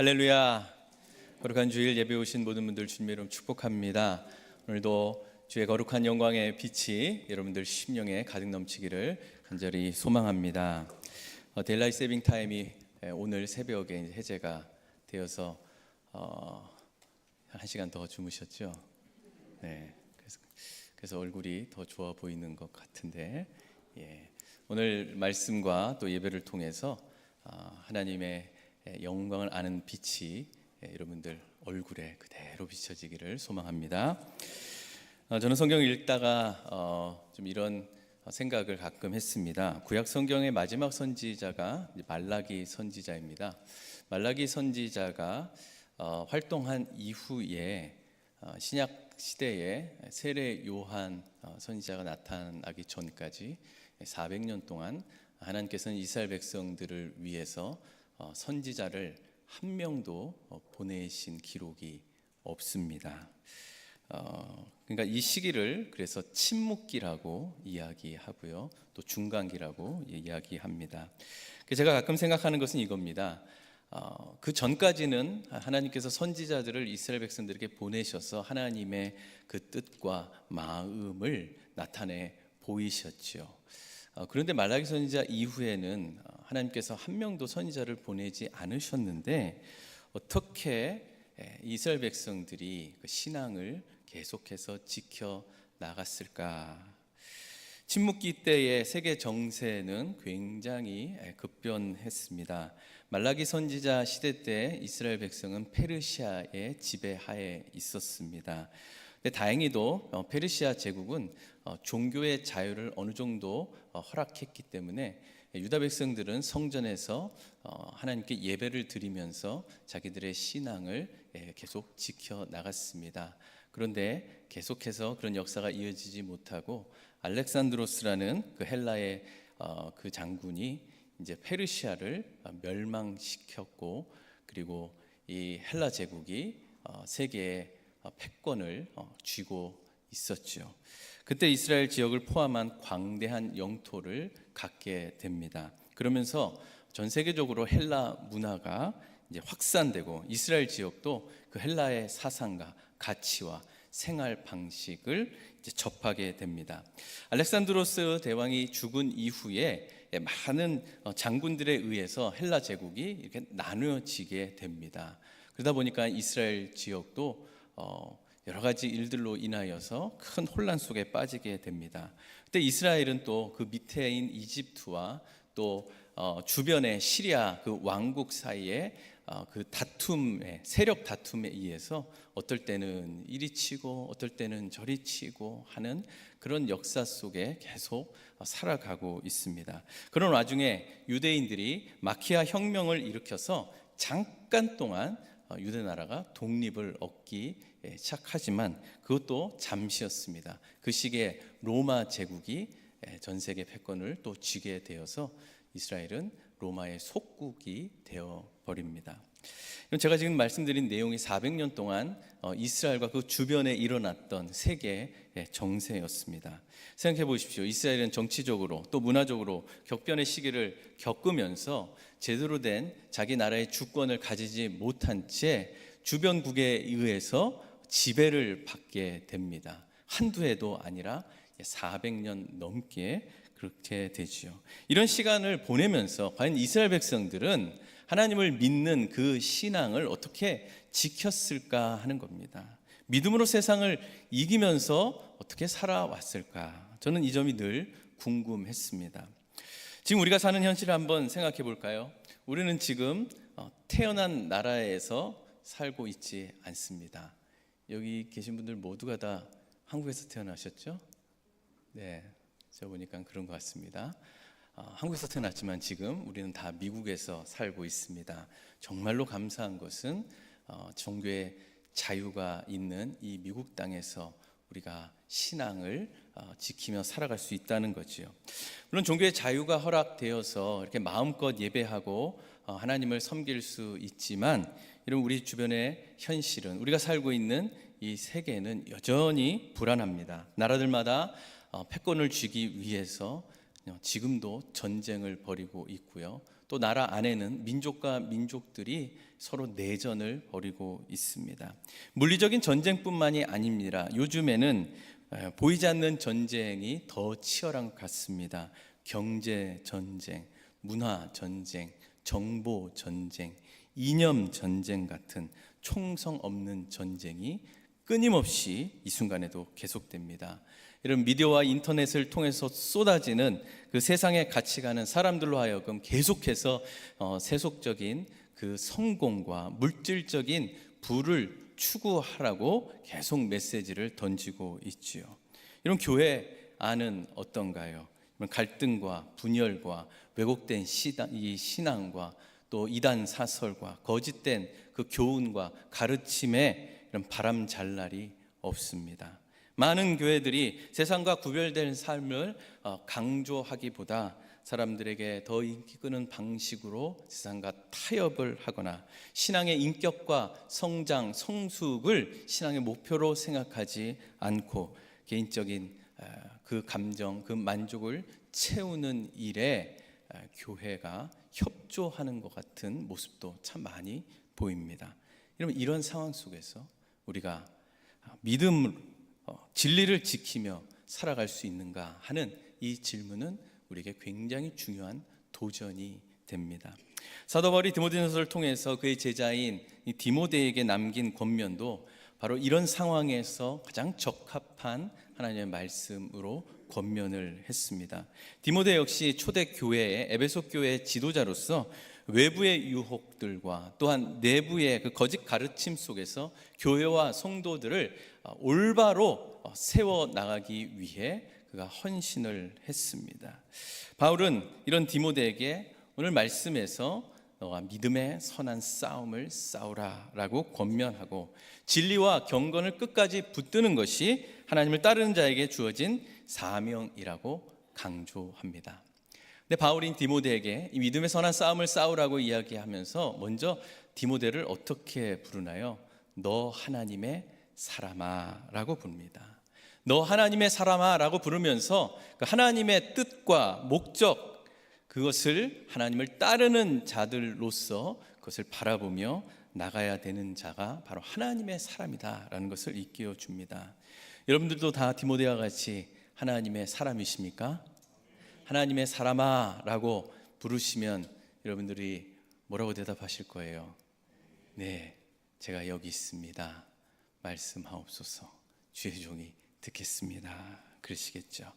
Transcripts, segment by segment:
할렐루야. 거룩한 주일 예배 오신 모든 분들 주님의 이름 축복합니다. 오늘도 주의 거룩한 영광의 빛이 여러분들 심령에 가득 넘치기를 간절히 소망합니다. 데일라이트 세이빙 타임이 오늘 새벽에 해제가 되어서 한 시간 더 주무셨죠? 네. 그래서 얼굴이 더 좋아 보이는 것 같은데, 오늘 말씀과 또 예배를 통해서 하나님의 영광을 아는 빛이 여러분들 얼굴에 그대로 비춰지기를 소망합니다. 저는 성경을 읽다가 좀 이런 생각을 가끔 했습니다. 구약 성경의 마지막 선지자가 말라기 선지자입니다. 말라기 선지자가 활동한 이후에 신약 시대에 세례 요한 선지자가 나타나기 전까지 400년 동안 하나님께서는 이스라엘 백성들을 위해서 선지자를 한 명도 보내신 기록이 없습니다. 그러니까 이 시기를 그래서 침묵기라고 이야기하고요, 또 중간기라고 이야기합니다. 제가 가끔 생각하는 것은 이겁니다. 그 전까지는 하나님께서 선지자들을 이스라엘 백성들에게 보내셔서 하나님의 그 뜻과 마음을 나타내 보이셨죠. 그런데 말라기 선지자 이후에는 하나님께서 한 명도 선지자를 보내지 않으셨는데 어떻게 이스라엘 백성들이 그 신앙을 계속해서 지켜 나갔을까? 침묵기 때의 세계 정세는 굉장히 급변했습니다. 말라기 선지자 시대 때 이스라엘 백성은 페르시아의 지배하에 있었습니다. 근데 다행히도 페르시아 제국은 종교의 자유를 어느 정도 허락했기 때문에 유다 백성들은 성전에서 하나님께 예배를 드리면서 자기들의 신앙을 계속 지켜 나갔습니다. 그런데 계속해서 그런 역사가 이어지지 못하고 알렉산드로스라는 그 헬라의 그 장군이 이제 페르시아를 멸망시켰고, 그리고 이 헬라 제국이 세계의 패권을 쥐고 있었죠. 그때 이스라엘 지역을 포함한 광대한 영토를 갖게 됩니다. 그러면서 전 세계적으로 헬라 문화가 이제 확산되고 이스라엘 지역도 그 헬라의 사상과 가치와 생활 방식을 이제 접하게 됩니다. 알렉산드로스 대왕이 죽은 이후에 많은 장군들에 의해서 헬라 제국이 이렇게 나누어지게 됩니다. 그러다 보니까 이스라엘 지역도 여러 가지 일들로 인하여서 큰 혼란 속에 빠지게 됩니다. 그때 이스라엘은 또 그 밑에인 이집트와 또 주변의 시리아 그 왕국 사이에 그 다툼에, 세력 다툼에 의해서 어떨 때는 이리 치고 어떨 때는 저리 치고 하는 그런 역사 속에 계속 살아가고 있습니다. 그런 와중에 유대인들이 마키아 혁명을 일으켜서 잠깐 동안 유대 나라가 독립을 얻기 시작하지만 그것도 잠시였습니다. 그 시기에 로마 제국이 전 세계 패권을 또 쥐게 되어서 이스라엘은 로마의 속국이 되어 버립니다. 제가 지금 말씀드린 내용이 400년 동안 이스라엘과 그 주변에 일어났던 세계의 정세였습니다. 생각해 보십시오. 이스라엘은 정치적으로 또 문화적으로 격변의 시기를 겪으면서 제대로 된 자기 나라의 주권을 가지지 못한 채 주변국에 의해서 지배를 받게 됩니다. 한두 해도 아니라 400년 넘게 그렇게 되지요. 이런 시간을 보내면서 과연 이스라엘 백성들은 하나님을 믿는 그 신앙을 어떻게 지켰을까 하는 겁니다. 믿음으로 세상을 이기면서 어떻게 살아왔을까? 저는 이 점이 늘 궁금했습니다. 지금 우리가 사는 현실을 한번 생각해 볼까요? 우리는 지금 태어난 나라에서 살고 있지 않습니다. 여기 계신 분들 모두가 다 한국에서 태어나셨죠? 네, 제가 보니까 그런 것 같습니다. 한국에서 태어났지만 지금 우리는 다 미국에서 살고 있습니다. 정말로 감사한 것은 종교의 자유가 있는 이 미국 땅에서 우리가 신앙을 지키며 살아갈 수 있다는 거지요. 물론 종교의 자유가 허락되어서 이렇게 마음껏 예배하고 하나님을 섬길 수 있지만, 이런 우리 주변의 현실은, 우리가 살고 있는 이 세계는 여전히 불안합니다. 나라들마다 패권을 쥐기 위해서 지금도 전쟁을 벌이고 있고요. 또 나라 안에는 민족과 민족들이 서로 내전을 벌이고 있습니다. 물리적인 전쟁뿐만이 아닙니다. 요즘에는 보이지 않는 전쟁이 더 치열한 것 같습니다. 경제 전쟁, 문화 전쟁, 정보 전쟁, 이념 전쟁 같은 총성 없는 전쟁이 끊임없이 이 순간에도 계속됩니다. 이런 미디어와 인터넷을 통해서 쏟아지는 그 세상의 가치관은 사람들로 하여금 계속해서 세속적인 그 성공과 물질적인 부를 추구하라고 계속 메시지를 던지고 있지요. 이런 교회 안은 어떤가요? 갈등과 분열과 왜곡된 이 신앙과 또 이단 사설과 거짓된 그 교훈과 가르침에 이런 바람잘 날이 없습니다. 많은 교회들이 세상과 구별된 삶을 강조하기보다 사람들에게 더 인기 끄는 방식으로 세상과 타협을 하거나 신앙의 인격과 성장, 성숙을 신앙의 목표로 생각하지 않고 개인적인 그 감정, 그 만족을 채우는 일에 교회가 협조하는 것 같은 모습도 참 많이 보입니다. 여러분, 이런 상황 속에서 우리가 믿음으로 진리를 지키며 살아갈 수 있는가 하는 이 질문은 우리에게 굉장히 중요한 도전이 됩니다. 사도 바울이 디모데전서를 통해서 그의 제자인 디모데에게 남긴 권면도 바로 이런 상황에서 가장 적합한 하나님의 말씀으로 권면을 했습니다. 디모데 역시 초대 교회의 에베소 교회의 지도자로서 외부의 유혹들과 또한 내부의 그 거짓 가르침 속에서 교회와 성도들을 올바로 세워 나가기 위해 그가 헌신을 했습니다. 바울은 이런 디모데에게 오늘 말씀에서 너가 믿음의 선한 싸움을 싸우라라고 권면하고 진리와 경건을 끝까지 붙드는 것이 하나님을 따르는 자에게 주어진 사명이라고 강조합니다. 근데 바울인 디모데에게 이 믿음의 선한 싸움을 싸우라고 이야기하면서 먼저 디모데를 어떻게 부르나요? 너 하나님의 사람아 라고 부릅니다. 너 하나님의 사람아 라고 부르면서 그 하나님의 뜻과 목적, 그것을 하나님을 따르는 자들로서 그것을 바라보며 나가야 되는 자가 바로 하나님의 사람이다 라는 것을 일깨워 줍니다. 여러분들도 다 디모데와 같이 하나님의 사람이십니까? 하나님의 사람아 라고 부르시면 여러분들이 뭐라고 대답하실 거예요? 네, 제가 여기 있습니다. 말씀하옵소서. 주의 종이 듣겠습니다. 그러시겠죠.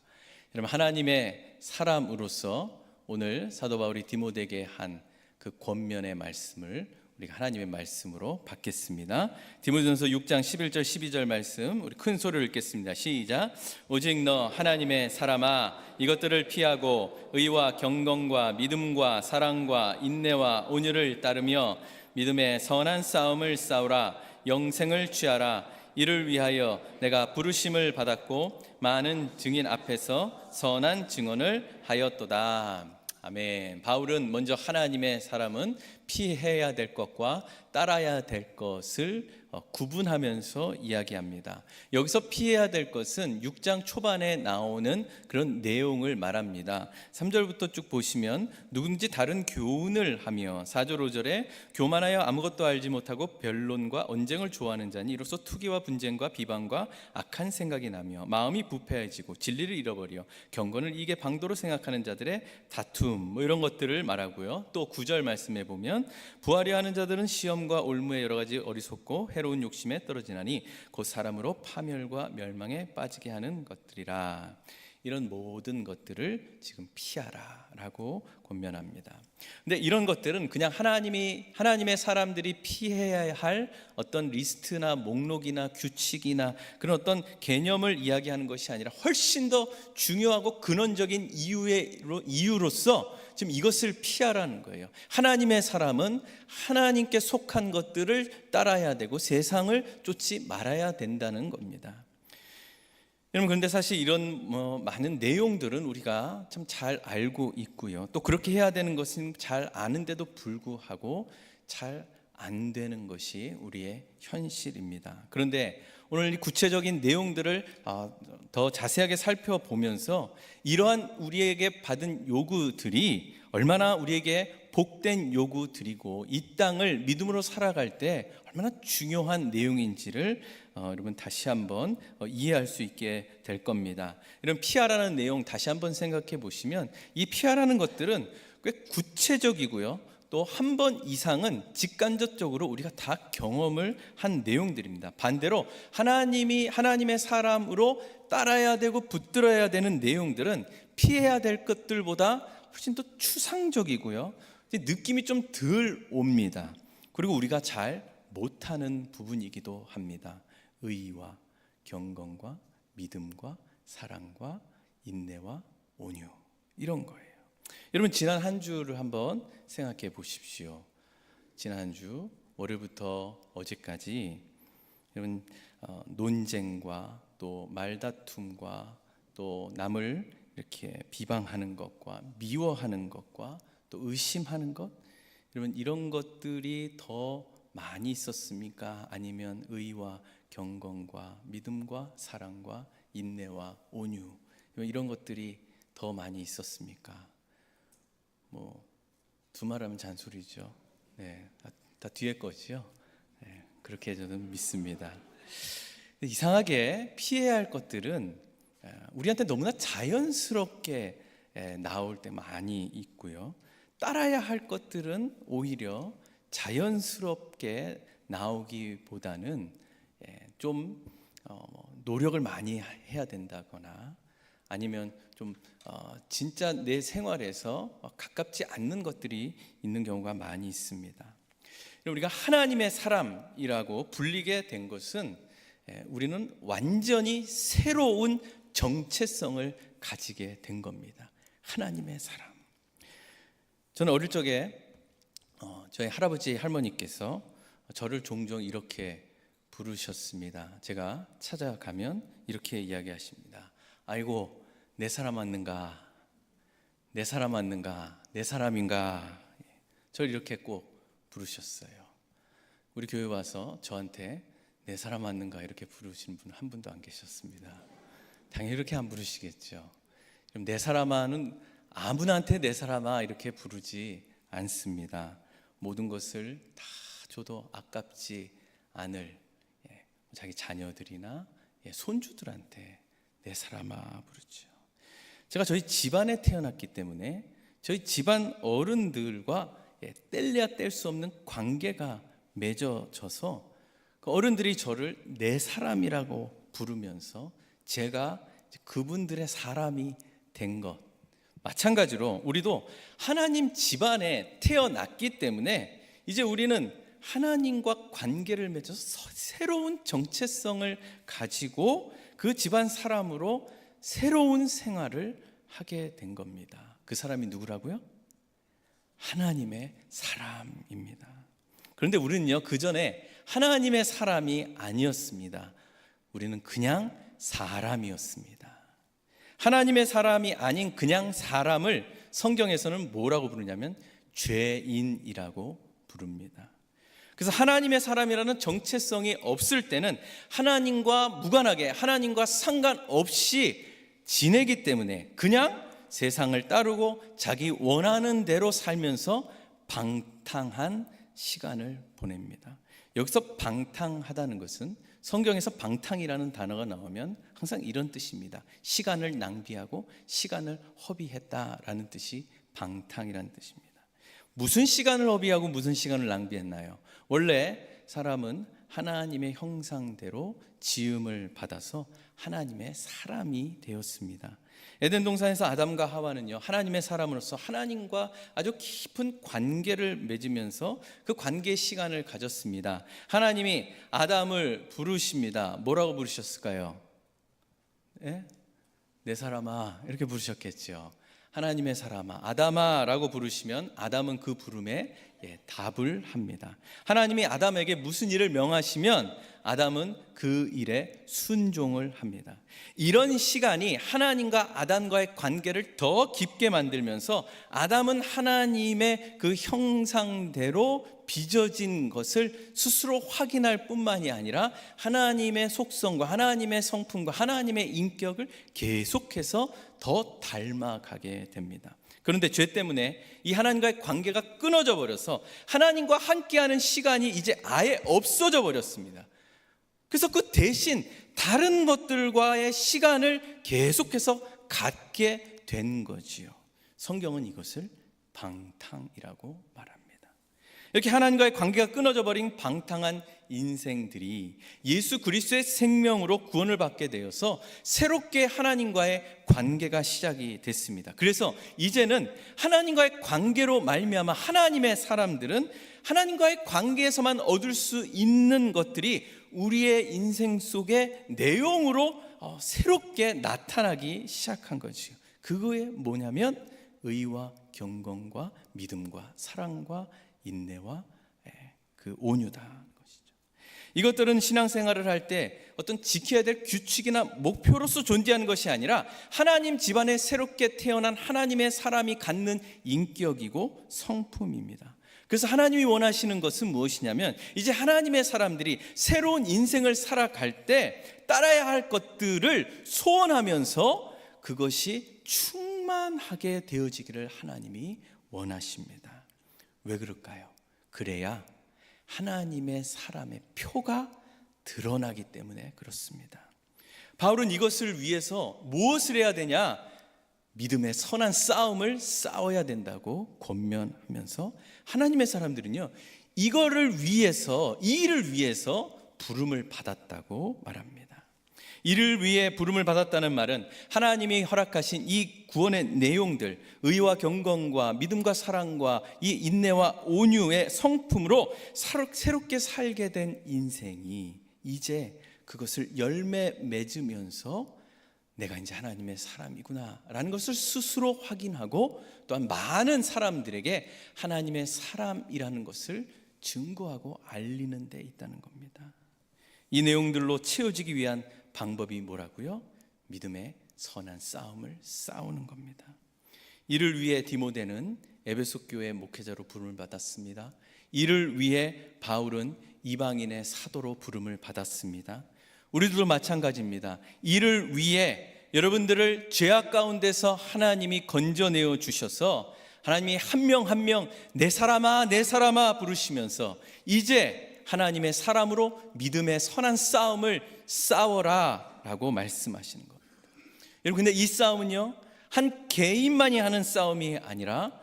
여러분, 하나님의 사람으로서 오늘 사도 바울이 디모데에게 한 그 권면의 말씀을 우리가 하나님의 말씀으로 받겠습니다. 디모데전서 6장 11절 12절 말씀 우리 큰 소리로 읽겠습니다. 시작. 오직 너 하나님의 사람아 이것들을 피하고 의와 경건과 믿음과 사랑과 인내와 온유를 따르며 믿음의 선한 싸움을 싸우라. 영생을 취하라. 이를 위하여 내가 부르심을 받았고 많은 증인 앞에서 선한 증언을 하였도다. 아멘. 바울은 먼저 하나님의 사람은 피해야 될 것과 따라야 될 것을 구분하면서 이야기합니다. 여기서 피해야 될 것은 6장 초반에 나오는 그런 내용을 말합니다. 3절부터 쭉 보시면 누군지 다른 교훈을 하며 4절 5절에 교만하여 아무것도 알지 못하고 변론과 언쟁을 좋아하는 자니 이로써 투기와 분쟁과 비방과 악한 생각이 나며 마음이 부패해지고 진리를 잃어버려 경건을 이게 방도로 생각하는 자들의 다툼 이런 것들을 말하고요. 또 9절 말씀에 보면 부하려 하는 자들은 시험과 올무에 여러 가지 어리석고 해로운 욕심에 떨어지나니 곧 사람으로 파멸과 멸망에 빠지게 하는 것들이라. 이런 모든 것들을 지금 피하라라고 권면합니다. 근데 이런 것들은 그냥 하나님의 사람들이 피해야 할 어떤 리스트나 목록이나 규칙이나 그런 어떤 개념을 이야기하는 것이 아니라 훨씬 더 중요하고 근원적인 이유로서 지금 이것을 피하라는 거예요. 하나님의 사람은 하나님께 속한 것들을 따라야 되고 세상을 쫓지 말아야 된다는 겁니다. 여러분, 그런데 사실 이런 많은 내용들은 우리가 참 잘 알고 있고요. 또 그렇게 해야 되는 것은 잘 아는데도 불구하고 잘 안 되는 것이 우리의 현실입니다. 그런데 오늘 이 구체적인 내용들을 더 자세하게 살펴보면서 이러한 우리에게 받은 요구들이 얼마나 우리에게 복된 요구 드리고 이 땅을 믿음으로 살아갈 때 얼마나 중요한 내용인지를 여러분 다시 한번 이해할 수 있게 될 겁니다. 이런 피하라는 내용 다시 한번 생각해 보시면 이 피하라는 것들은 꽤 구체적이고요. 또 한 번 이상은 직간접적으로 우리가 다 경험을 한 내용들입니다. 반대로 하나님의 사람으로 따라야 되고 붙들어야 되는 내용들은 피해야 될 것들보다 훨씬 더 추상적이고요. 느낌이 좀 덜 옵니다. 그리고 우리가 잘 못하는 부분이기도 합니다. 의와 경건과 믿음과 사랑과 인내와 온유, 이런 거예요. 여러분, 지난 한 주를 한번 생각해 보십시오. 지난 한 주 월요일부터 어제까지 여러분 논쟁과 또 말다툼과 또 남을 이렇게 비방하는 것과 미워하는 것과 또 의심하는 것, 여러분 이런 것들이 더 많이 있었습니까? 아니면 의와 경건과 믿음과 사랑과 인내와 온유, 이런 것들이 더 많이 있었습니까? 두말하면 잔소리죠. 네, 다 뒤에 거죠. 네, 그렇게 저는 믿습니다. 이상하게 피해야 할 것들은 우리한테 너무나 자연스럽게 나올 때 많이 있고요. 따라야 할 것들은 오히려 자연스럽게 나오기보다는 좀 노력을 많이 해야 된다거나 아니면 좀 진짜 내 생활에서 가깝지 않는 것들이 있는 경우가 많이 있습니다. 우리가 하나님의 사람이라고 불리게 된 것은 우리는 완전히 새로운 정체성을 가지게 된 겁니다. 하나님의 사람. 저는 어릴 적에 저희 할아버지 할머니께서 저를 종종 이렇게 부르셨습니다. 제가 찾아가면 이렇게 이야기하십니다. 아이고, 내 사람 맞는가? 내 사람 맞는가? 내 사람인가? 저를 이렇게 꼭 부르셨어요. 우리 교회 와서 저한테 내 사람 맞는가 이렇게 부르시는 분 한 분도 안 계셨습니다. 당연히 이렇게 안 부르시겠죠. 그럼 내 사람아는 아무나한테 내 사람아 이렇게 부르지 않습니다. 모든 것을 다 줘도 아깝지 않을 자기 자녀들이나 손주들한테 내 사람아 부르죠. 제가 저희 집안에 태어났기 때문에 저희 집안 어른들과 뗄래야 뗄 수 없는 관계가 맺어져서 그 어른들이 저를 내 사람이라고 부르면서 제가 그분들의 사람이 된 것, 마찬가지로 우리도 하나님 집안에 태어났기 때문에 이제 우리는 하나님과 관계를 맺어서 새로운 정체성을 가지고 그 집안 사람으로 새로운 생활을 하게 된 겁니다. 그 사람이 누구라고요? 하나님의 사람입니다. 그런데 우리는요, 그 전에 하나님의 사람이 아니었습니다. 우리는 그냥 사람이었습니다. 하나님의 사람이 아닌 그냥 사람을 성경에서는 뭐라고 부르냐면 죄인이라고 부릅니다. 그래서 하나님의 사람이라는 정체성이 없을 때는 하나님과 무관하게 하나님과 상관없이 지내기 때문에 그냥 세상을 따르고 자기 원하는 대로 살면서 방탕한 시간을 보냅니다. 여기서 방탕하다는 것은 성경에서 방탕이라는 단어가 나오면 항상 이런 뜻입니다. 시간을 낭비하고 시간을 허비했다라는 뜻이 방탕이라는 뜻입니다. 무슨 시간을 허비하고 무슨 시간을 낭비했나요? 원래 사람은 하나님의 형상대로 지음을 받아서 하나님의 사람이 되었습니다. 에덴 동산에서 아담과 하와는요, 하나님의 사람으로서 하나님과 아주 깊은 관계를 맺으면서 그 관계의 시간을 가졌습니다. 하나님이 아담을 부르십니다. 뭐라고 부르셨을까요? 내 사람아 이렇게 부르셨겠죠. 하나님의 사람아, 아담아 라고 부르시면 아담은 그 부름에 답을 합니다. 하나님이 아담에게 무슨 일을 명하시면 아담은 그 일에 순종을 합니다. 이런 시간이 하나님과 아담과의 관계를 더 깊게 만들면서 아담은 하나님의 그 형상대로 빚어진 것을 스스로 확인할 뿐만이 아니라 하나님의 속성과 하나님의 성품과 하나님의 인격을 계속해서 더 닮아가게 됩니다. 그런데 죄 때문에 이 하나님과의 관계가 끊어져 버려서 하나님과 함께하는 시간이 이제 아예 없어져 버렸습니다. 그래서 그 대신 다른 것들과의 시간을 계속해서 갖게 된 거지요. 성경은 이것을 방탕이라고 말합니다. 이렇게 하나님과의 관계가 끊어져 버린 방탕한 인생들이 예수 그리스도의 생명으로 구원을 받게 되어서 새롭게 하나님과의 관계가 시작이 됐습니다. 그래서 이제는 하나님과의 관계로 말미암아 하나님의 사람들은 하나님과의 관계에서만 얻을 수 있는 것들이 우리의 인생 속의 내용으로 새롭게 나타나기 시작한 거지요. 그거에 뭐냐면 의와 경건과 믿음과 사랑과 인내와 그 온유다 것이죠. 이것들은 신앙생활을 할 때 어떤 지켜야 될 규칙이나 목표로서 존재하는 것이 아니라 하나님 집안에 새롭게 태어난 하나님의 사람이 갖는 인격이고 성품입니다. 그래서 하나님이 원하시는 것은 무엇이냐면 이제 하나님의 사람들이 새로운 인생을 살아갈 때 따라야 할 것들을 소원하면서 그것이 충만하게 되어지기를 하나님이 원하십니다. 왜 그럴까요? 그래야 하나님의 사람의 표가 드러나기 때문에 그렇습니다. 바울은 이것을 위해서 무엇을 해야 되냐? 믿음의 선한 싸움을 싸워야 된다고 권면하면서 하나님의 사람들은요, 이거를 위해서, 이 일을 위해서 부름을 받았다고 말합니다. 이를 위해 부름을 받았다는 말은 하나님이 허락하신 이 구원의 내용들, 의와 경건과 믿음과 사랑과 이 인내와 온유의 성품으로 새롭게 살게 된 인생이 이제 그것을 열매 맺으면서 내가 이제 하나님의 사람이구나 라는 것을 스스로 확인하고 또한 많은 사람들에게 하나님의 사람이라는 것을 증거하고 알리는 데 있다는 겁니다. 이 내용들로 채워지기 위한 방법이 뭐라고요? 믿음의 선한 싸움을 싸우는 겁니다. 이를 위해 디모데는 에베소 교회 목회자로 부름을 받았습니다. 이를 위해 바울은 이방인의 사도로 부름을 받았습니다. 우리들도 마찬가지입니다. 이를 위해 여러분들을 죄악 가운데서 하나님이 건져내어 주셔서 하나님이 한 명 한 명 내 사람아 내 사람아 부르시면서 이제 하나님의 사람으로 믿음의 선한 싸움을 싸워라 라고 말씀하시는 겁니다. 여러분, 근데 이 싸움은요, 한 개인만이 하는 싸움이 아니라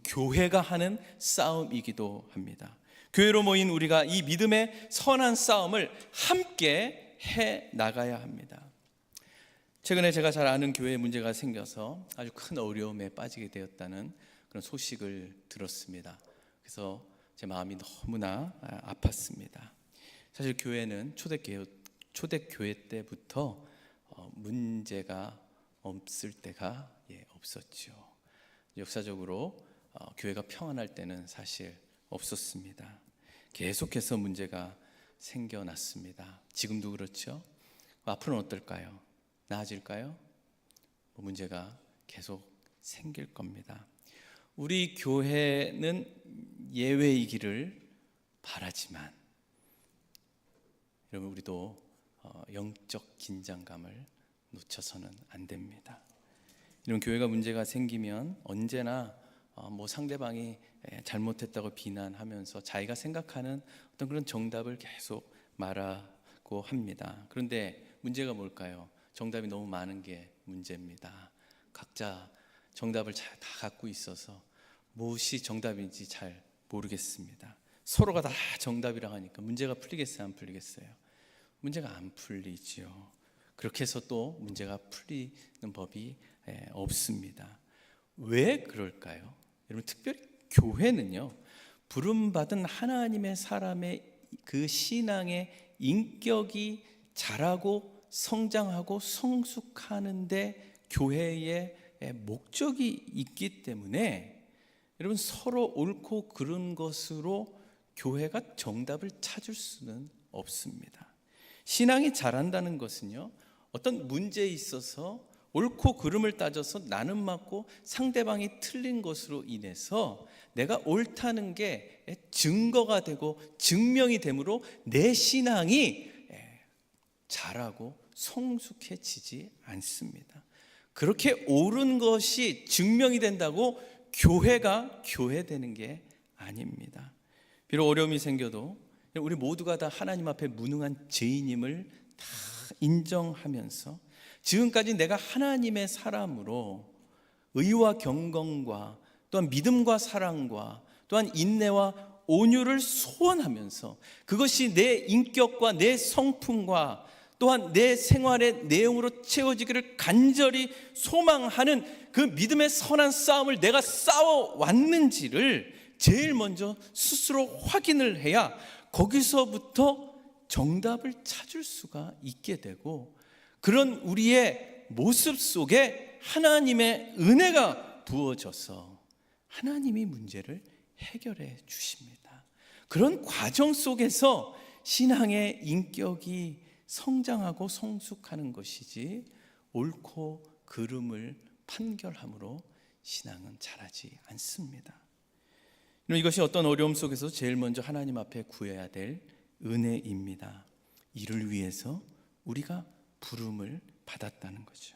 교회가 하는 싸움이기도 합니다. 교회로 모인 우리가 이 믿음의 선한 싸움을 함께 해 나가야 합니다. 최근에 제가 잘 아는 교회에 문제가 생겨서 아주 큰 어려움에 빠지게 되었다는 그런 소식을 들었습니다. 그래서 제 마음이 너무나 아팠습니다. 사실 교회는 초대교회 때부터 문제가 없을 때가 없었죠. 역사적으로 교회가 평안할 때는 사실 없었습니다. 계속해서 문제가 생겨났습니다. 지금도 그렇죠. 앞으로는 어떨까요? 나아질까요? 문제가 계속 생길 겁니다. 우리 교회는 예외이기를 바라지만 여러분, 우리도 영적 긴장감을 놓쳐서는 안 됩니다. 이런 교회가 문제가 생기면 언제나 상대방이 잘못했다고 비난하면서 자기가 생각하는 어떤 그런 정답을 계속 말하고 합니다. 그런데 문제가 뭘까요? 정답이 너무 많은 게 문제입니다. 각자 정답을 다 갖고 있어서 무엇이 정답인지 잘 모르겠습니다. 서로가 다 정답이라고 하니까 문제가 풀리겠어요? 안 풀리겠어요? 문제가 안 풀리죠. 그렇게 해서 또 문제가 풀리는 법이 없습니다. 왜 그럴까요? 여러분, 특별히 교회는요, 부름받은 하나님의 사람의 그 신앙의 인격이 자라고 성장하고 성숙하는데 교회의 목적이 있기 때문에 여러분, 서로 옳고 그른 것으로 교회가 정답을 찾을 수는 없습니다. 신앙이 자란다는 것은요, 어떤 문제에 있어서 옳고 그름을 따져서 나는 맞고 상대방이 틀린 것으로 인해서 내가 옳다는 게 증거가 되고 증명이 되므로 내 신앙이 자라고 성숙해지지 않습니다. 그렇게 옳은 것이 증명이 된다고 교회가 교회되는 게 아닙니다. 비록 어려움이 생겨도 우리 모두가 다 하나님 앞에 무능한 죄인임을 다 인정하면서 지금까지 내가 하나님의 사람으로 의와 경건과 또한 믿음과 사랑과 또한 인내와 온유를 소원하면서 그것이 내 인격과 내 성품과 또한 내 생활의 내용으로 채워지기를 간절히 소망하는 그 믿음의 선한 싸움을 내가 싸워왔는지를 제일 먼저 스스로 확인을 해야 거기서부터 정답을 찾을 수가 있게 되고, 그런 우리의 모습 속에 하나님의 은혜가 부어져서 하나님이 문제를 해결해 주십니다. 그런 과정 속에서 신앙의 인격이 성장하고 성숙하는 것이지, 옳고 그름을 판결함으로 신앙은 자라지 않습니다. 이것이 어떤 어려움 속에서 제일 먼저 하나님 앞에 구해야 될 은혜입니다. 이를 위해서 우리가 부름을 받았다는 거죠.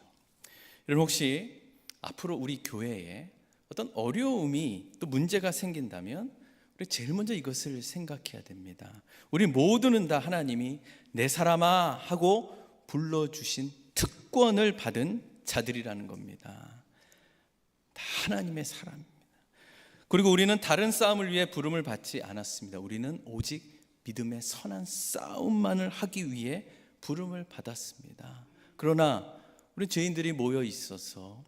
여러분, 혹시 앞으로 우리 교회에 어떤 어려움이 또 문제가 생긴다면 우리 제일 먼저 이것을 생각해야 됩니다. 우리 모두는 다 하나님이 내 사람아 하고 불러주신 특권을 받은 자들이라는 겁니다. 다 하나님의 사람입니다. 그리고 우리는 다른 싸움을 위해 부름을 받지 않았습니다. 우리는 오직 믿음의 선한 싸움만을 하기 위해 부름을 받았습니다. 그러나 우리 죄인들이 모여 있어서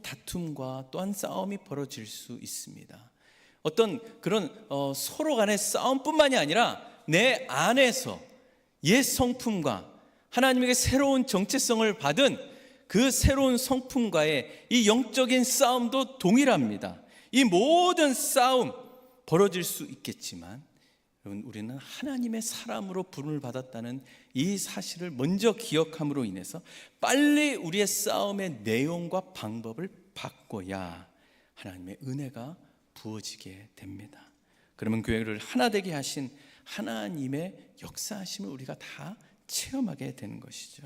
다툼과 또한 싸움이 벌어질 수 있습니다. 어떤 그런 서로 간의 싸움뿐만이 아니라 내 안에서 옛 성품과 하나님에게 새로운 정체성을 받은 그 새로운 성품과의 이 영적인 싸움도 동일합니다. 이 모든 싸움 벌어질 수 있겠지만 여러분, 우리는 하나님의 사람으로 부름을 받았다는 이 사실을 먼저 기억함으로 인해서 빨리 우리의 싸움의 내용과 방법을 바꿔야 하나님의 은혜가 부어지게 됩니다. 그러면 교회를 하나 되게 하신 하나님의 역사하심을 우리가 다 체험하게 되는 것이죠.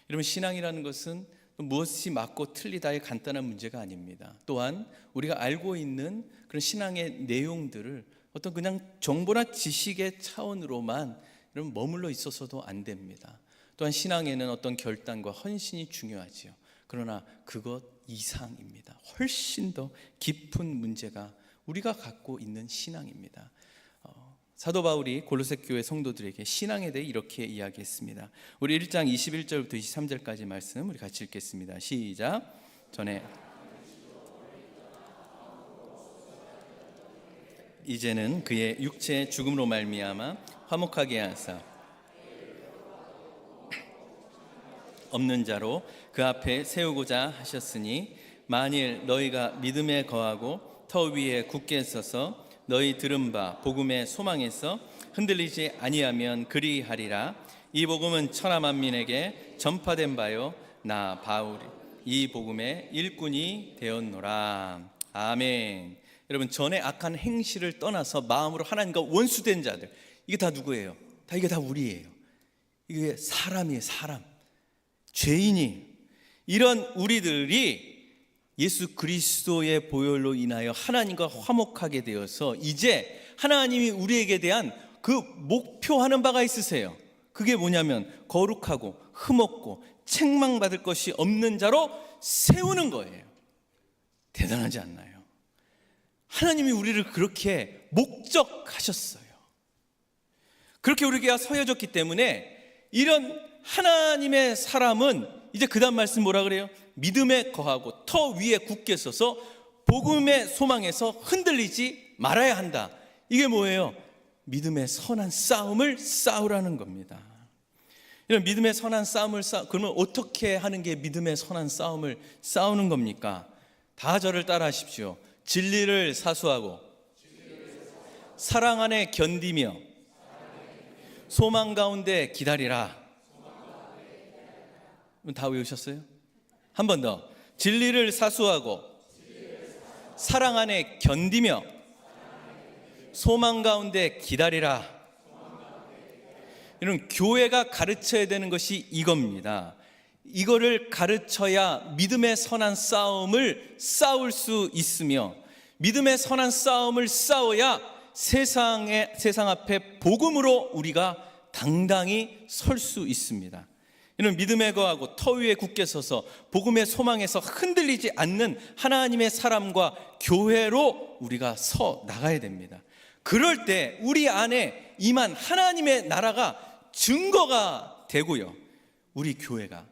여러분, 신앙이라는 것은 무엇이 맞고 틀리다의 간단한 문제가 아닙니다. 또한 우리가 알고 있는 그런 신앙의 내용들을 어떤 그냥 정보나 지식의 차원으로만 머물러 있어서도 안 됩니다. 또한 신앙에는 어떤 결단과 헌신이 중요하지요. 그러나 그것 이상입니다. 훨씬 더 깊은 문제가 우리가 갖고 있는 신앙입니다. 사도 바울이 골로새 교회 성도들에게 신앙에 대해 이렇게 이야기했습니다. 우리 1장 21절부터 23절까지 말씀 우리 같이 읽겠습니다. 시작. 전에 이제는 그의 육체의 죽음으로 말미암아 화목하게 하사 없는 자로 그 앞에 세우고자 하셨으니, 만일 너희가 믿음에 거하고 터 위에 굳게 서서 너희 들은 바 복음의 소망에서 흔들리지 아니하면 그리하리라. 이 복음은 천하 만민에게 전파된 바요 나 바울이 이 복음의 일꾼이 되었노라. 아멘. 여러분, 전에 악한 행실을 떠나서 마음으로 하나님과 원수된 자들, 이게 다 누구예요? 이게 다 우리예요. 이게 사람이에요. 사람, 죄인이. 이런 우리들이 예수 그리스도의 보혈로 인하여 하나님과 화목하게 되어서 이제 하나님이 우리에게 대한 그 목표하는 바가 있으세요. 그게 뭐냐면 거룩하고 흠없고 책망받을 것이 없는 자로 세우는 거예요. 대단하지 않나요? 하나님이 우리를 그렇게 목적하셨어요. 그렇게 우리가 서여졌기 때문에 이런 하나님의 사람은 이제 그 다음 말씀 뭐라 그래요? 믿음에 거하고 터 위에 굳게 서서 복음의 소망에서 흔들리지 말아야 한다. 이게 뭐예요? 믿음의 선한 싸움을 싸우라는 겁니다. 이런 믿음의 선한 싸움을 그러면 어떻게 하는 게 믿음의 선한 싸움을 싸우는 겁니까? 다 저를 따라 하십시오. 진리를 사수하고 사랑 안에 견디며 소망 가운데 기다리라. 다 외우셨어요? 한 번 더. 진리를 사수하고 사랑 안에 견디며 소망 가운데 기다리라. 이런 교회가 가르쳐야 되는 것이 이겁니다. 이거를 가르쳐야 믿음의 선한 싸움을 싸울 수 있으며, 믿음의 선한 싸움을 싸워야 세상 앞에 복음으로 우리가 당당히 설 수 있습니다. 이는 믿음에 거하고 터 위에 굳게 서서 복음의 소망에서 흔들리지 않는 하나님의 사람과 교회로 우리가 서 나가야 됩니다. 그럴 때 우리 안에 임한 하나님의 나라가 증거가 되고요, 우리 교회가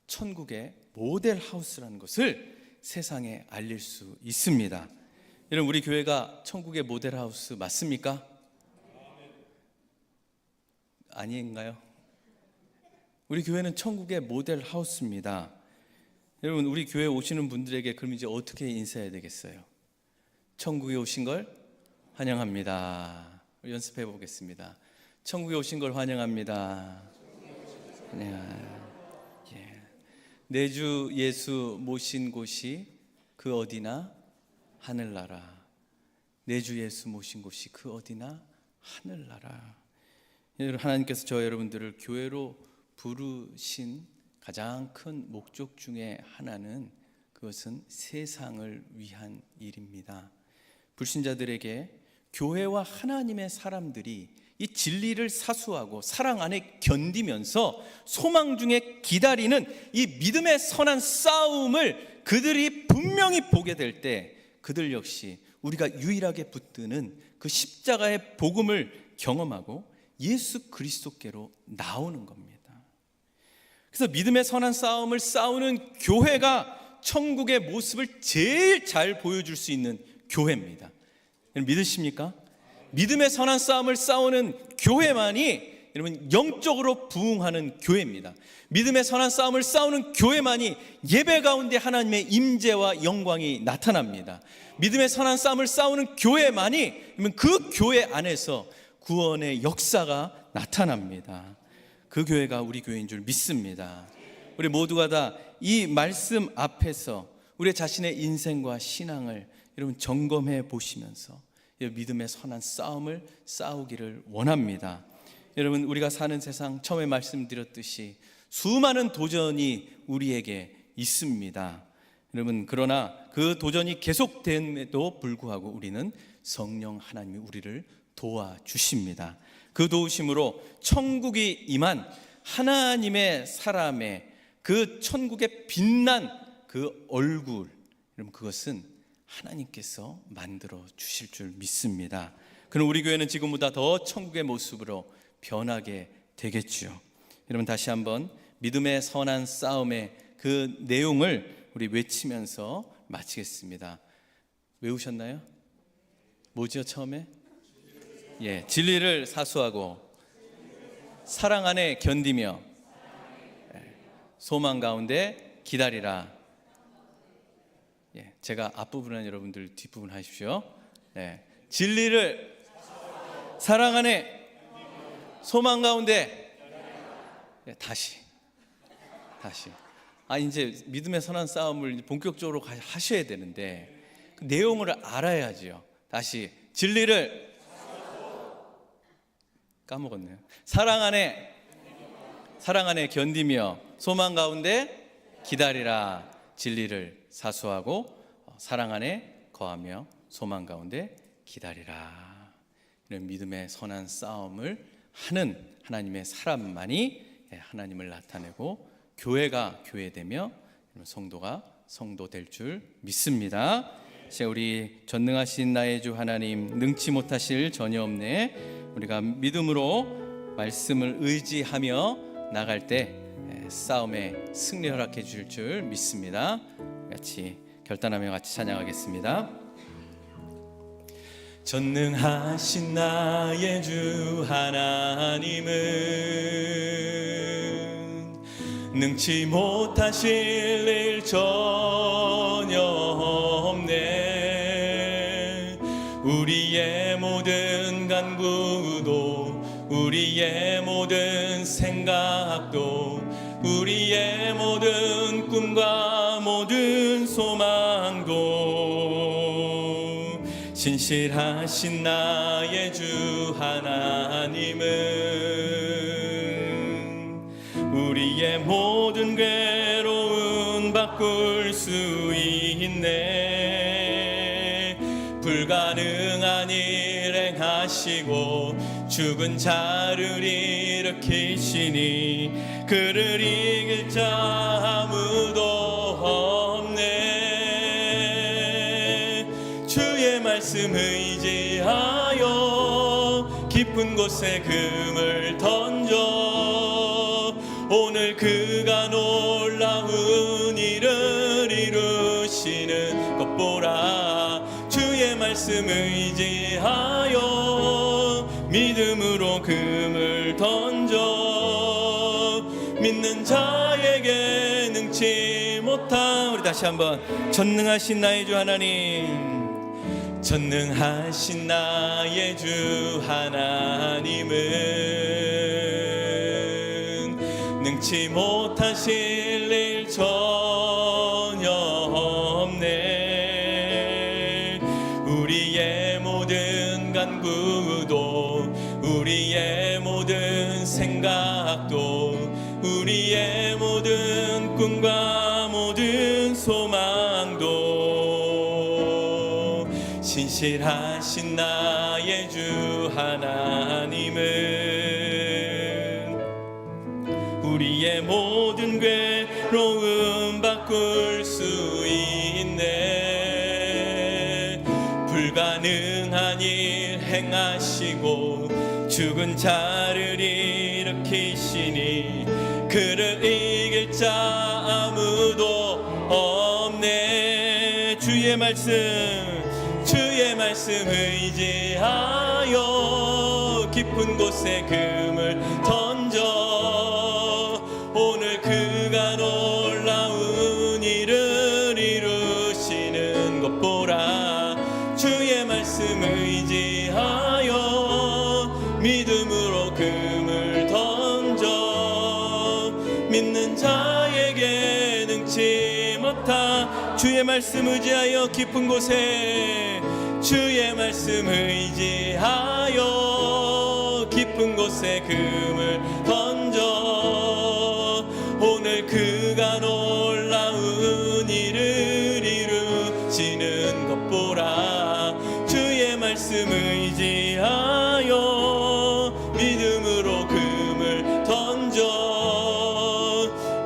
천국의 모델 하우스라는 것을 세상에 알릴 수 있습니다. 여러분, 우리 교회가 천국의 모델 하우스 맞습니까? 아닌가요? 우리 교회는 천국의 모델 하우스입니다. 여러분, 우리 교회 오시는 분들에게 그럼 이제 어떻게 인사해야 되겠어요? 천국에 오신 걸 환영합니다. 연습해 보겠습니다. 천국에 오신 걸 환영합니다. 내 주 예수 모신 곳이 그 어디나 하늘나라. 내 주 예수 모신 곳이 그 어디나 하늘나라. 하나님께서 저 여러분들을 교회로 부르신 가장 큰 목적 중에 하나는, 그것은 세상을 위한 일입니다. 불신자들에게 교회와 하나님의 사람들이 이 진리를 사수하고 사랑 안에 견디면서 소망 중에 기다리는 이 믿음의 선한 싸움을 그들이 분명히 보게 될 때, 그들 역시 우리가 유일하게 붙드는 그 십자가의 복음을 경험하고 예수 그리스도께로 나오는 겁니다. 그래서 믿음의 선한 싸움을 싸우는 교회가 천국의 모습을 제일 잘 보여줄 수 있는 교회입니다. 믿으십니까? 믿음의 선한 싸움을 싸우는 교회만이 여러분 영적으로 부흥하는 교회입니다. 믿음의 선한 싸움을 싸우는 교회만이 예배 가운데 하나님의 임재와 영광이 나타납니다. 믿음의 선한 싸움을 싸우는 교회만이 그 교회 안에서 구원의 역사가 나타납니다. 그 교회가 우리 교회인 줄 믿습니다. 우리 모두가 다 이 말씀 앞에서 우리 자신의 인생과 신앙을 여러분 점검해 보시면서 믿음의 선한 싸움을 싸우기를 원합니다. 여러분, 우리가 사는 세상 처음에 말씀드렸듯이 수많은 도전이 우리에게 있습니다. 여러분, 그러나 그 도전이 계속됨에도 불구하고 우리는 성령 하나님이 우리를 도와주십니다. 그 도우심으로 천국이 임한 하나님의 사람의 그 천국의 빛난 그 얼굴, 여러분, 그것은 하나님께서 만들어 주실 줄 믿습니다. 그럼 우리 교회는 지금보다 더 천국의 모습으로 변하게 되겠죠. 여러분, 다시 한번 믿음의 선한 싸움의 그 내용을 우리 외치면서 마치겠습니다. 외우셨나요? 뭐죠, 처음에? 진리를 사수하고 사랑 안에 견디며 소망 가운데 기다리라. 제가 앞부분은 여러분들 뒷부분 하십시오. 진리를 사랑 안에 소망 가운데 다시 이제 믿음의 선한 싸움을 본격적으로 하셔야 되는데 그 내용을 알아야지요. 다시 진리를 까먹었네요. 사랑 안에 견디며 소망 가운데 기다리라. 진리를 사수하고 사랑 안에 거하며 소망 가운데 기다리라. 이런 믿음의 선한 싸움을 하는 하나님의 사람만이 하나님을 나타내고 교회가 교회되며 성도가 성도 될 줄 믿습니다. 이제 우리 전능하신 나의 주 하나님, 능치 못하실 전혀 없네. 우리가 믿음으로 말씀을 의지하며 나갈 때 싸움에 승리 허락해 주실 줄 믿습니다. 같이 결단하며 같이 찬양하겠습니다. 전능하신 나의 주 하나님은 능치 못하실 일 전혀 없네. 우리의 모든 간구도 우리의 모든 생각도 우리의 모든 꿈과 모든 소망도 신실하신 나의 주 하나님은 우리의 모든 행하시고 죽은 자를 일으키시니 그를 이길 자 아무도 없네. 주의 말씀 의지하여 깊은 곳에 금을 던져 오늘 그가 놀라운 일을 이루시는 것 보라. 주의 말씀 의지하여 믿음으로 금을 던져 믿는 자에게 능치 못한, 우리 다시 한번, 전능하신 나의 주 하나님, 전능하신 나의 주 하나님은 능치 못하실 일 전혀 없네. 우리의 모든 간구도 우리의 모든 생각도 우리의 모든 꿈과 모든 소망도 신실하신 나의 주 하나님은 우리의 모든 괴로움 바꿀 수 있네. 불가능한 일 행하시고 죽은 자를 일으키시니 그를 이길 자 아무도 없네. 주의 말씀 의지하여 깊은 곳에 금을 던져 오늘 그가 놀라운 일을 이루시는 것 보라. 주의 말씀 의지하여 믿음으로 금을 던져 믿는 자에게 능치 못한, 주의 말씀 의지하여 깊은 곳에, 주의 말씀 의지하여 깊은 곳에 금을 던져 오늘 그가 놀라운 일을 이루시는 것 보라. 주의 말씀 의지하여 믿음으로 금을 던져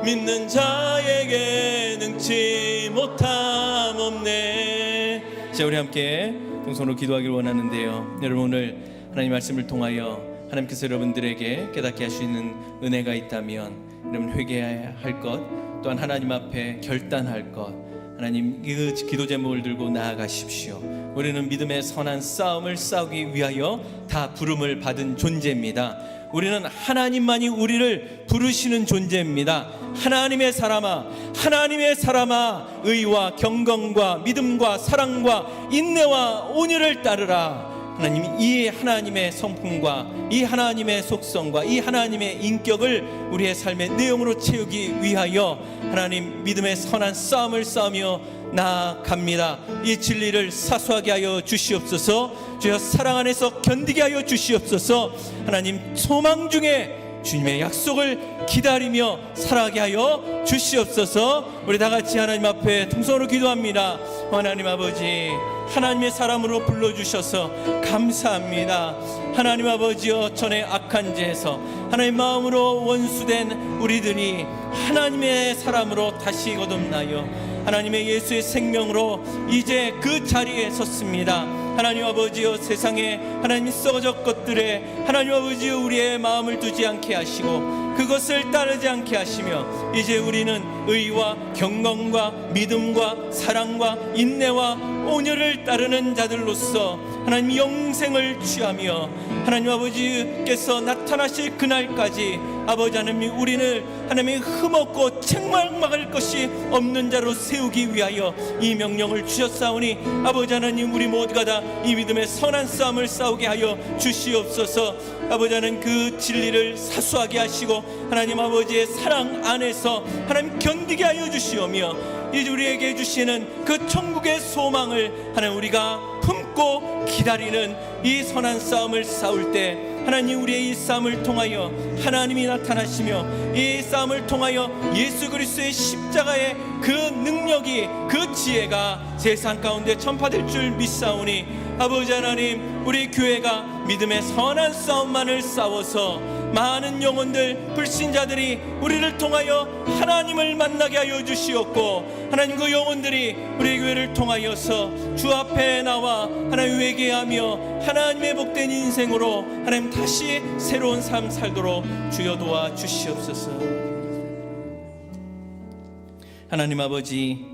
믿는 자에게 능치 못함 없네. 자, 우리 함께 동성으로 기도하기를 원하는데요. 여러분, 오늘 하나님 말씀을 통하여 하나님께서 여러분들에게 깨닫게 할 수 있는 은혜가 있다면 여러분 회개해야 할 것, 또한 하나님 앞에 결단할 것, 하나님 그 기도 제목을 들고 나아가십시오. 우리는 믿음의 선한 싸움을 싸우기 위하여 다 부름을 받은 존재입니다. 우리는 하나님만이 우리를 부르시는 존재입니다. 하나님의 사람아, 하나님의 사람아, 의와 경건과 믿음과 사랑과 인내와 온유를 따르라. 하나님, 이 하나님의 성품과 이 하나님의 속성과 이 하나님의 인격을 우리의 삶의 내용으로 채우기 위하여 하나님 믿음의 선한 싸움을 싸우며 나아갑니다. 이 진리를 사수하게 하여 주시옵소서. 주여, 사랑 안에서 견디게 하여 주시옵소서. 하나님, 소망 중에 주님의 약속을 기다리며 살아가게 하여 주시옵소서. 우리 다 같이 하나님 앞에 통성으로 기도합니다. 하나님 아버지, 하나님의 사람으로 불러주셔서 감사합니다. 하나님 아버지여, 전에 악한 죄에서 하나님 마음으로 원수된 우리들이 하나님의 사람으로 다시 거듭나여 하나님의 예수의 생명으로 이제 그 자리에 섰습니다. 하나님 아버지여, 세상에 하나님이 썩어질 것들에 하나님 아버지여 우리의 마음을 두지 않게 하시고 그것을 따르지 않게 하시며 이제 우리는 의와 경건과 믿음과 사랑과 인내와 온유를 따르는 자들로서 하나님 영생을 취하며 하나님 아버지께서 나타나실 그날까지 아버지 하나님, 우리는 하나님의 흠없고 책망할 것이 없는 자로 세우기 위하여 이 명령을 주셨사오니 아버지 하나님, 우리 모두가 다 이 믿음의 선한 싸움을 싸우게 하여 주시옵소서. 아버지 하나님, 그 진리를 사수하게 하시고 하나님 아버지의 사랑 안에서 하나님 견디게 하여 주시오며 이제 우리에게 주시는 그 천국의 소망을 하나님 우리가 품고 기다리는 이 선한 싸움을 싸울 때 하나님, 우리의 이 싸움을 통하여 하나님이 나타나시며 이 싸움을 통하여 예수 그리스도의 십자가의 그 능력이, 그 지혜가 세상 가운데 전파될 줄 믿사오니 아버지 하나님, 우리 교회가 믿음의 선한 싸움만을 싸워서 많은 영혼들, 불신자들이 우리를 통하여 하나님을 만나게 하여 주시옵고, 하나님 그 영혼들이 우리 교회를 통하여서 주 앞에 나와 하나님 회개하며 하나님의 복된 인생으로 하나님 다시 새로운 삶 살도록 주여 도와 주시옵소서. 하나님 아버지,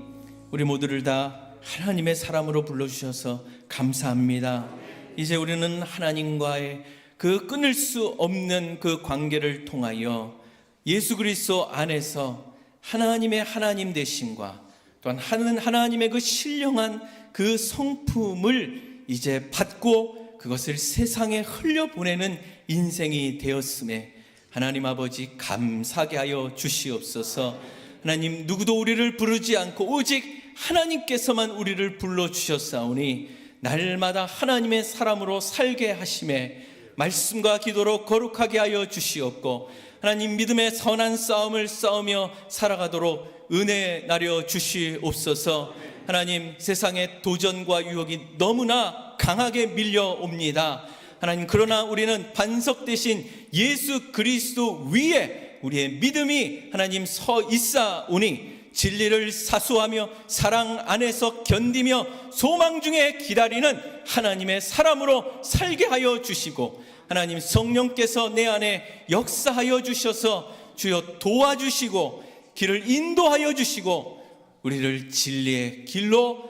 우리 모두를 다 하나님의 사람으로 불러주셔서 감사합니다. 이제 우리는 하나님과의 그 끊을 수 없는 그 관계를 통하여 예수 그리스도 안에서 하나님의 하나님 되심과 또한 하나님의 그 신령한 그 성품을 이제 받고 그것을 세상에 흘려보내는 인생이 되었음에 하나님 아버지 감사하게 하여 주시옵소서. 하나님, 누구도 우리를 부르지 않고 오직 하나님께서만 우리를 불러주셨사오니 날마다 하나님의 사람으로 살게 하심에 말씀과 기도로 거룩하게 하여 주시옵고, 하나님 믿음의 선한 싸움을 싸우며 살아가도록 은혜 나려 주시옵소서. 하나님, 세상의 도전과 유혹이 너무나 강하게 밀려옵니다. 하나님, 그러나 우리는 반석 대신 예수 그리스도 위에 우리의 믿음이 하나님 서 있사오니 진리를 사수하며 사랑 안에서 견디며 소망 중에 기다리는 하나님의 사람으로 살게 하여 주시고, 하나님 성령께서 내 안에 역사하여 주셔서 주여 도와주시고 길을 인도하여 주시고 우리를 진리의 길로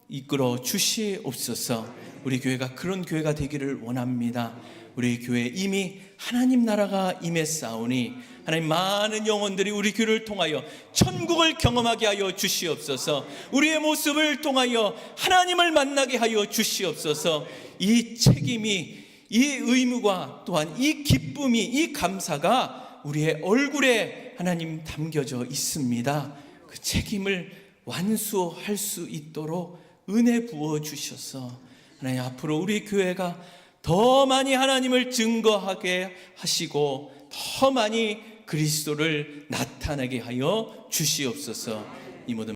이끌어 주시옵소서. 우리 교회가 그런 교회가 되기를 원합니다. 우리 교회에 이미 하나님 나라가 임했사오니 하나님 많은 영혼들이 우리 교회를 통하여 천국을 경험하게 하여 주시옵소서. 우리의 모습을 통하여 하나님을 만나게 하여 주시옵소서. 이 책임이, 이 의무가 또한 이 기쁨이, 이 감사가 우리의 얼굴에 하나님 담겨져 있습니다. 그 책임을 완수할 수 있도록 은혜 부어 주셔서 하나님 앞으로 우리 교회가 더 많이 하나님을 증거하게 하시고 더 많이 그리스도를 나타내게 하여 주시옵소서. 이 모든